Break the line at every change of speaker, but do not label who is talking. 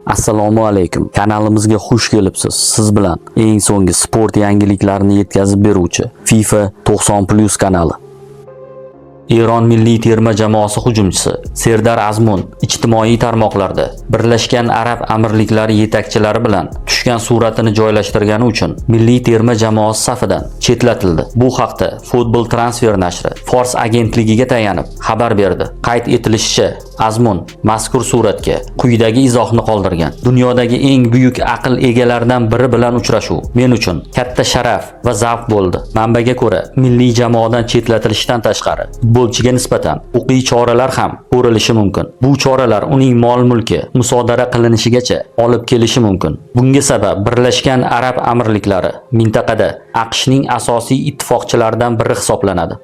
Assalomu alaykum. Kanalimizga xush kelibsiz. Siz bilan eng so'nggi sport yangiliklarini yetkazib beruvchi FIFA 90+ kanali. Eron milliy terma jamoasi hujumchisi Serdar Azmun ijtimoiy tarmoqlarda Birlashgan Arab Amirliklari yetakchilari bilan tushgan suratini joylashtirgani uchun milliy terma jamoasi safidan chetlatildi. Bu haqda Football Transfer nashri Fors agentligiga tayanib xabar berdi. Qayd etilishicha, Azmun mazkur suratga quyidagi izohni qoldirgan. Dunyodagi eng buyuk aql egalaridan biri bilan uchrashuv men uchun katta sharaf va zavq bo'ldi. Manbaga ko'ra, milliy jamoadan chetlatilishidan tashqari futbolchiga nisbatan huquqiy choralar ham ko'rilishi mumkin. Bu choralar uning mol-mulki musodara qilinishigacha olib kelishi mumkin. Bunga sabab Birlashgan Arab Amirliklari mintaqada AQShning asosiy ittifoqchilaridan biri hisoblanadi.